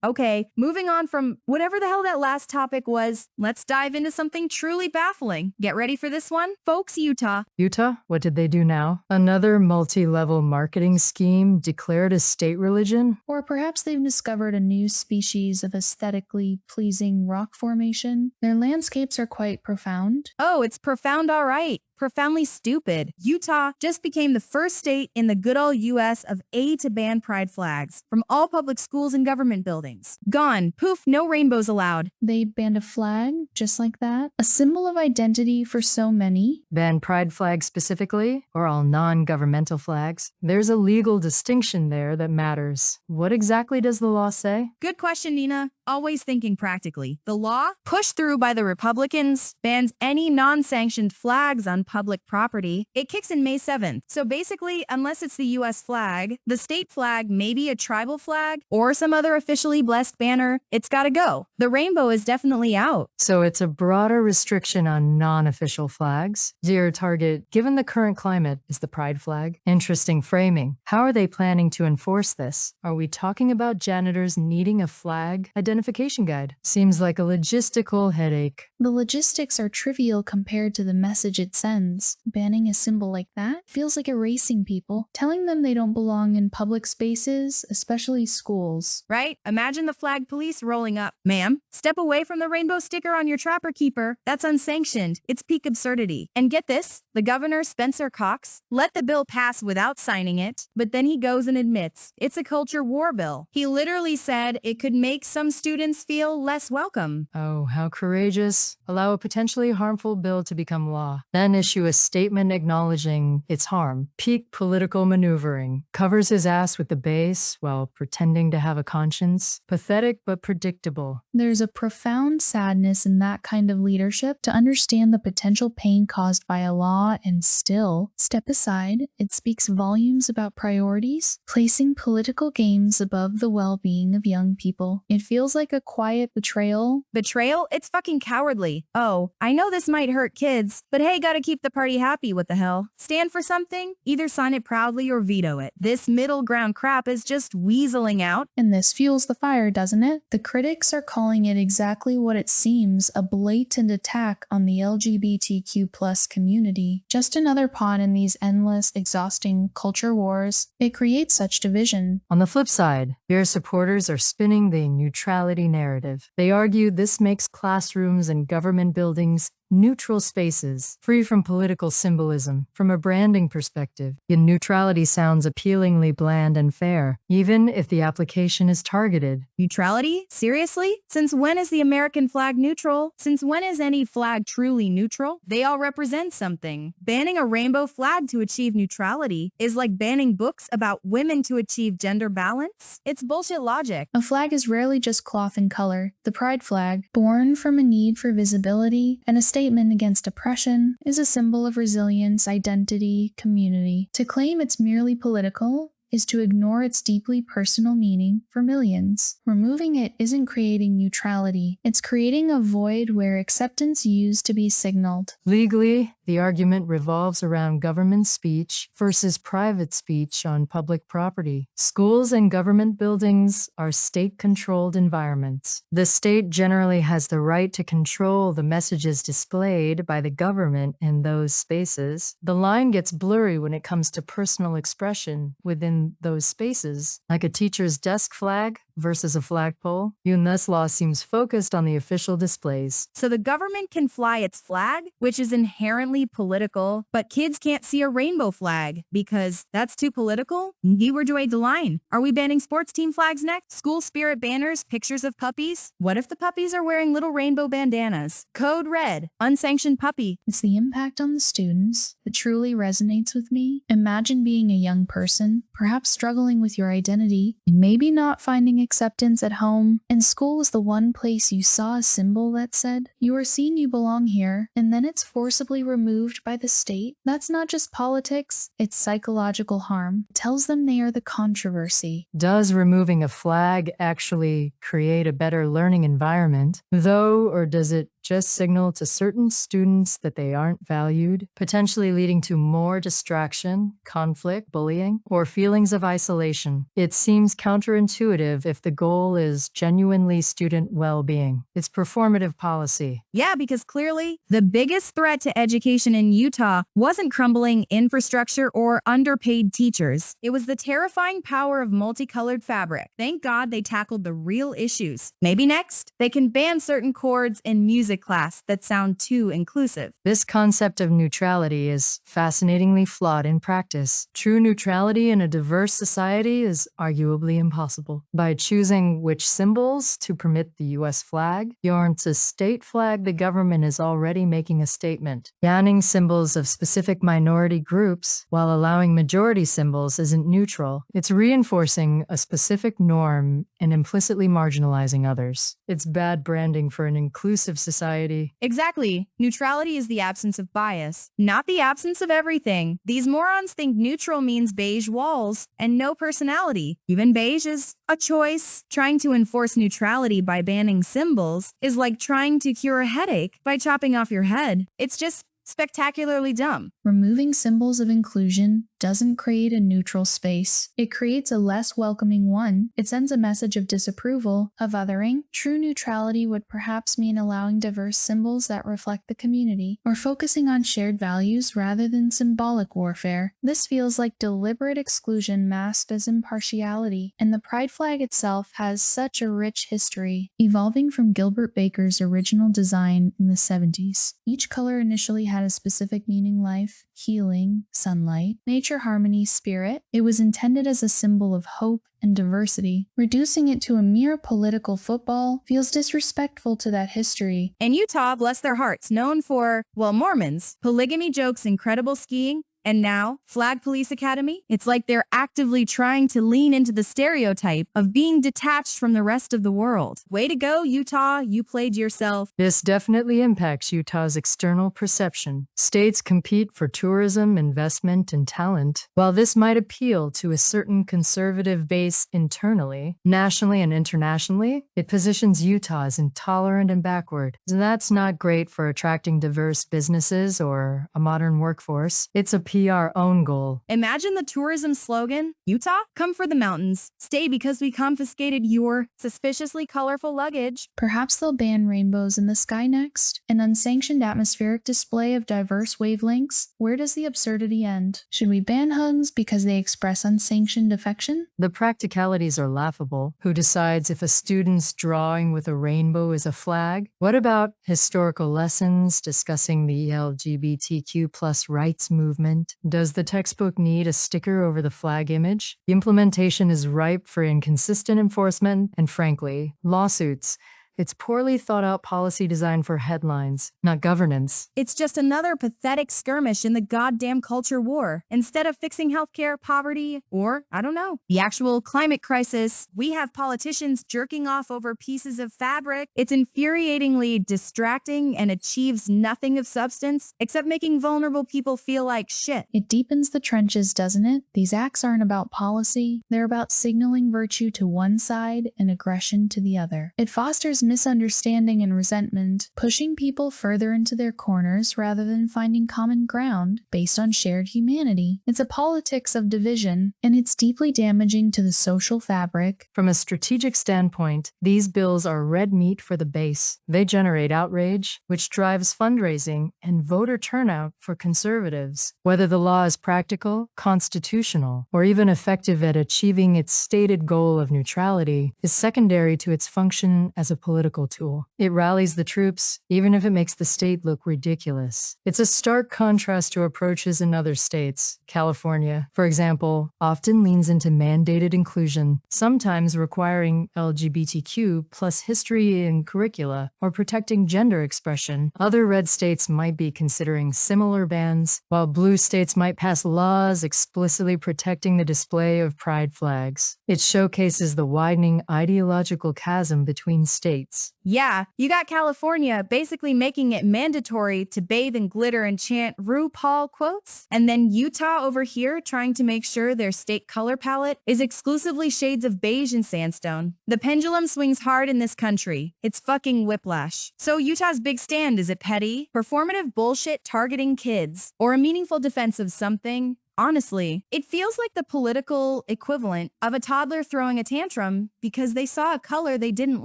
Okay, moving on from whatever the hell that last topic was, let's dive into something truly baffling. Get ready for this one? Folks, Utah. Utah? What did they do now? Another multi-level marketing scheme declared a state religion? Or perhaps they've discovered a new species of aesthetically pleasing rock formation. Their landscapes are quite profound. Oh, it's profound, all right. Profoundly stupid. Utah just became the first state in the good old U.S. of A to ban pride flags from all public schools and government buildings. Gone. Poof, no rainbows allowed. They banned a flag, just like that. A symbol of identity for so many. Ban pride flags specifically, or all non-governmental flags? There's a legal distinction there that matters. What exactly does the law say? Good question, Nina. Always thinking practically. The law, pushed through by the Republicans, bans any non-sanctioned flags on public property. It kicks in May 7th. So basically, unless it's the U.S. flag, the state flag, maybe a tribal flag, or some other officially blessed banner, it's gotta go. The rainbow is definitely out. So it's a broader restriction on non-official flags? Dear target, given the current climate, is the pride flag? Interesting framing. How are they planning to enforce this? Are we talking about janitors needing a flag identification guide? Seems like a logistical headache. The logistics are trivial compared to the message it sends. Banning a symbol like that feels like erasing people, telling them they don't belong in public spaces, especially schools. Right? Imagine the flag police rolling up. Ma'am, step away from the rainbow sticker on your trapper keeper. That's unsanctioned. It's peak absurdity. And get this, the governor, Spencer Cox, let the bill pass without signing it, but then he goes and admits it's a culture war bill. He literally said it could make some students feel less welcome. Oh, how courageous. Allow a potentially harmful bill to become law. Then issue a statement acknowledging its harm. Peak political maneuvering. Covers his ass with the base while pretending to have a conscience. Pathetic but predictable. There's a profound sadness in that kind of leadership to understand the potential pain caused by a law and still step aside. It speaks volumes about priorities, placing political games above the well-being of young people. It feels like a quiet betrayal. Betrayal? It's fucking cowardly. Oh, I know this might hurt kids, but hey, gotta keep the party happy, what the hell? Stand for something? Either sign it proudly or veto it. This middle ground crap is just weaseling out. And this fuels the fire, doesn't it? The critics are calling it exactly what it seems, a blatant attack on the LGBTQ+ community. Just another pawn in these endless, exhausting culture wars. It creates such division. On the flip side, your supporters are spinning the neutrality narrative. They argue this makes classrooms and government buildings neutral spaces, free from political symbolism. From a branding perspective, yet neutrality sounds appealingly bland and fair, even if the application is targeted. Neutrality? Seriously? Since when is the American flag neutral? Since when is any flag truly neutral? They all represent something. Banning a rainbow flag to achieve neutrality is like banning books about women to achieve gender balance. It's bullshit logic. A flag is rarely just cloth and color. The pride flag, born from a need for visibility and a statement against oppression, is a symbol of resilience, identity, community. To claim it's merely political is to ignore its deeply personal meaning for millions. Removing it isn't creating neutrality, it's creating a void where acceptance used to be signaled. Legally, the argument revolves around government speech versus private speech on public property. Schools and government buildings are state-controlled environments. The state generally has the right to control the messages displayed by the government in those spaces. The line gets blurry when it comes to personal expression within those spaces, like a teacher's desk flag versus a flagpole. UNS law seems focused on the official displays. So the government can fly its flag, which is inherently political, but kids can't see a rainbow flag because that's too political? Where do I line? Are we banning sports team flags next? School spirit banners, pictures of puppies? What if the puppies are wearing little rainbow bandanas? Code red, unsanctioned puppy. It's the impact on the students that truly resonates with me. Imagine being a young person, perhaps struggling with your identity, and maybe not finding acceptance at home, and school was the one place you saw a symbol that said, "You are seen, you belong here," and then it's forcibly removed by the state. That's not just politics, it's psychological harm. It tells them they are the controversy. Does removing a flag actually create a better learning environment, though, or does it just signal to certain students that they aren't valued, potentially leading to more distraction, conflict, bullying, or feelings of isolation. It seems counterintuitive if the goal is genuinely student well-being. It's performative policy. Yeah, because clearly the biggest threat to education in Utah wasn't crumbling infrastructure or underpaid teachers. It was the terrifying power of multicolored fabric. Thank God they tackled the real issues. Maybe next, they can ban certain chords in music class that sound too inclusive. This concept of neutrality is fascinatingly flawed in practice. True neutrality in a diverse society is arguably impossible. By choosing which symbols to permit the U.S. flag, yarns a state flag, the government is already making a statement. Banning symbols of specific minority groups while allowing majority symbols isn't neutral. It's reinforcing a specific norm and implicitly marginalizing others. It's bad branding for an inclusive society. Exactly. Neutrality is the absence of bias, not the absence of everything. These morons think neutral means beige walls and no personality. Even beige is a choice. Trying to enforce neutrality by banning symbols is like trying to cure a headache by chopping off your head. It's just spectacularly dumb. Removing symbols of inclusion doesn't create a neutral space. It creates a less welcoming one. It sends a message of disapproval, of othering. True neutrality would perhaps mean allowing diverse symbols that reflect the community, or focusing on shared values rather than symbolic warfare. This feels like deliberate exclusion masked as impartiality, and the pride flag itself has such a rich history, evolving from Gilbert Baker's original design in the 70s. Each color initially had a specific meaning: life, healing, sunlight, nature, harmony, spirit. It was intended as a symbol of hope and diversity. Reducing it to a mere political football feels disrespectful to that history. And Utah, bless their hearts, known for, well, Mormons, polygamy jokes, incredible skiing, and now, Flag Police Academy? It's like they're actively trying to lean into the stereotype of being detached from the rest of the world. Way to go, Utah. You played yourself. This definitely impacts Utah's external perception. States compete for tourism, investment, and talent. While this might appeal to a certain conservative base internally, nationally and internationally, it positions Utah as intolerant and backward. That's not great for attracting diverse businesses or a modern workforce. It's a PR own goal. Imagine the tourism slogan: Utah, come for the mountains. Stay because we confiscated your suspiciously colorful luggage. Perhaps they'll ban rainbows in the sky next. An unsanctioned atmospheric display of diverse wavelengths. Where does the absurdity end? Should we ban hugs because they express unsanctioned affection? The practicalities are laughable. Who decides if a student's drawing with a rainbow is a flag? What about historical lessons discussing the LGBTQ+ rights movement? Does the textbook need a sticker over the flag image? The implementation is ripe for inconsistent enforcement and, frankly, lawsuits. It's poorly thought out policy designed for headlines, not governance. It's just another pathetic skirmish in the goddamn culture war. Instead of fixing healthcare, poverty, or, I don't know, the actual climate crisis, we have politicians jerking off over pieces of fabric. It's infuriatingly distracting and achieves nothing of substance except making vulnerable people feel like shit. It deepens the trenches, doesn't it? These acts aren't about policy. They're about signaling virtue to one side and aggression to the other. It fosters misunderstanding and resentment, pushing people further into their corners rather than finding common ground based on shared humanity. It's a politics of division, and it's deeply damaging to the social fabric. From a strategic standpoint, these bills are red meat for the base. They generate outrage, which drives fundraising and voter turnout for conservatives. Whether the law is practical, constitutional, or even effective at achieving its stated goal of neutrality is secondary to its function as a political tool. It rallies the troops, even if it makes the state look ridiculous. It's a stark contrast to approaches in other states. California, for example, often leans into mandated inclusion, sometimes requiring LGBTQ+ history in curricula or protecting gender expression. Other red states might be considering similar bans, while blue states might pass laws explicitly protecting the display of pride flags. It showcases the widening ideological chasm between states. states. Yeah, you got California basically making it mandatory to bathe in glitter and chant RuPaul quotes, and then Utah over here trying to make sure their state color palette is exclusively shades of beige and sandstone. The pendulum swings hard in this country. It's fucking whiplash. So Utah's big stand, is it petty, performative bullshit targeting kids, or a meaningful defense of something? Honestly, it feels like the political equivalent of a toddler throwing a tantrum because they saw a color they didn't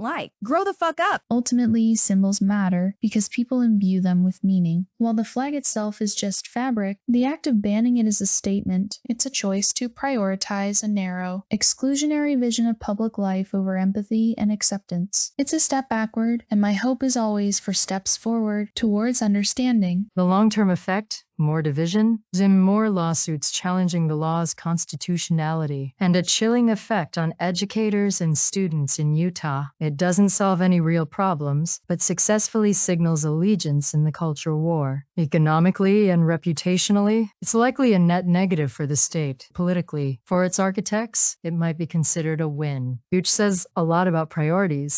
like. Grow the fuck up. Ultimately, symbols matter because people imbue them with meaning. While the flag itself is just fabric, the act of banning it is a statement. It's a choice to prioritize a narrow, exclusionary vision of public life over empathy and acceptance. It's a step backward, and my hope is always for steps forward towards understanding. The long-term effect? More division, more lawsuits challenging the law's constitutionality, and a chilling effect on educators and students in Utah. It doesn't solve any real problems, but successfully signals allegiance in the culture war. Economically and reputationally, it's likely a net negative for the state. Politically, for its architects, it might be considered a win. Gooch says a lot about priorities,